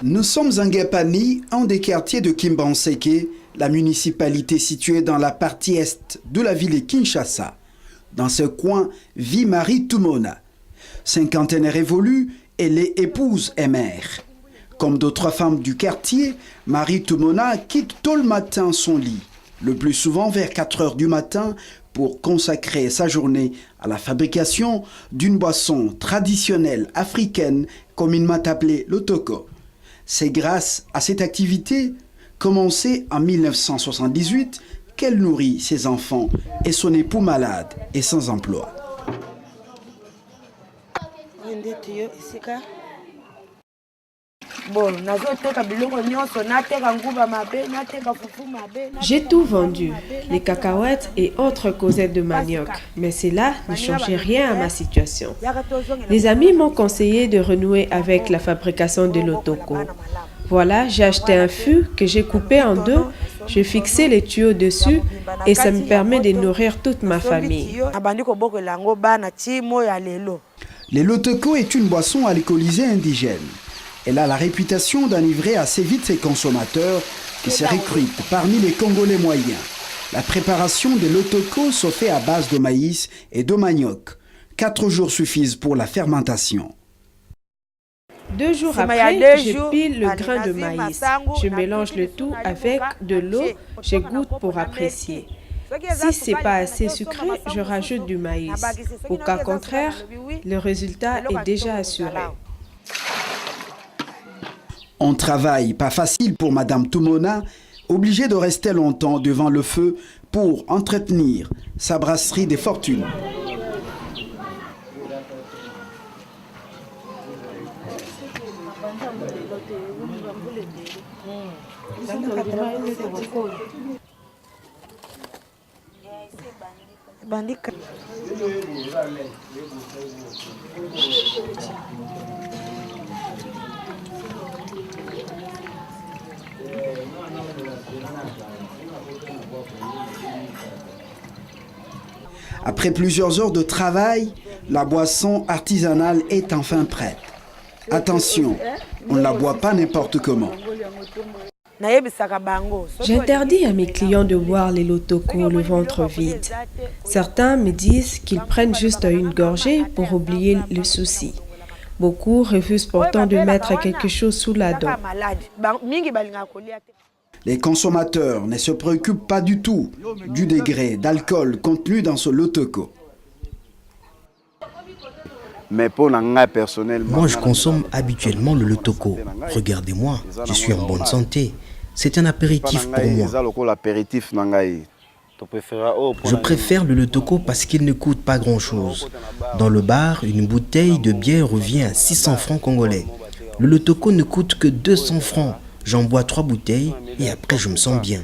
Nous sommes en Ngapani, un des quartiers de Kimbanseke, la municipalité située dans la partie est de la ville de Kinshasa. Dans ce coin vit Marie Tumona. Cinquantenaire révolue, elle est épouse et mère. Comme d'autres femmes du quartier, Marie Tumona quitte tôt le matin son lit, le plus souvent vers 4 heures du matin, pour consacrer sa journée à la fabrication d'une boisson traditionnelle africaine communément appelée le toko. C'est grâce à cette activité, commencée en 1978, qu'elle nourrit ses enfants et son époux malade et sans emploi. J'ai tout vendu, les cacahuètes et autres causettes de manioc, mais cela ne changeait rien à ma situation. Les amis m'ont conseillé de renouer avec la fabrication de l'otoko. Voilà, j'ai acheté un fût que j'ai coupé en deux, j'ai fixé les tuyaux dessus et ça me permet de nourrir toute ma famille. Le lotoko est une boisson alcoolisée indigène. Elle a la réputation d'enivrer assez vite ses consommateurs qui se recrutent parmi les Congolais moyens. La préparation de l'otoko se fait à base de maïs et de manioc. 4 jours suffisent pour la fermentation. 2 jours après, je pile le grain de maïs. Je mélange le tout avec de l'eau, je goûte pour apprécier. Si ce n'est pas assez sucré, je rajoute du maïs. Au cas contraire, le résultat est déjà assuré. Un travail pas facile pour Madame Tumona, obligée de rester longtemps devant le feu pour entretenir sa brasserie des fortunes. Après plusieurs heures de travail, la boisson artisanale est enfin prête. Attention, on ne la boit pas n'importe comment. J'interdis à mes clients de boire les lotoko le ventre vide. Certains me disent qu'ils prennent juste une gorgée pour oublier le souci. Beaucoup refusent pourtant de mettre quelque chose sous la dent. Les consommateurs ne se préoccupent pas du tout du degré d'alcool contenu dans ce lotoko. Moi, je consomme habituellement le lotoko. Regardez-moi, je suis en bonne santé. C'est un apéritif pour moi. Je préfère le lotoko parce qu'il ne coûte pas grand-chose. Dans le bar, une bouteille de bière revient à 600 francs congolais. Le lotoko ne coûte que 200 francs. J'en bois 3 bouteilles et après je me sens bien.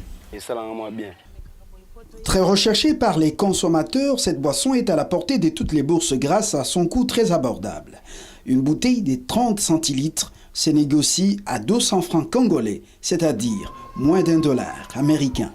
Très recherchée par les consommateurs, cette boisson est à la portée de toutes les bourses grâce à son coût très abordable. Une bouteille de 30 centilitres se négocie à 200 francs congolais, c'est-à-dire moins d'$1 américain.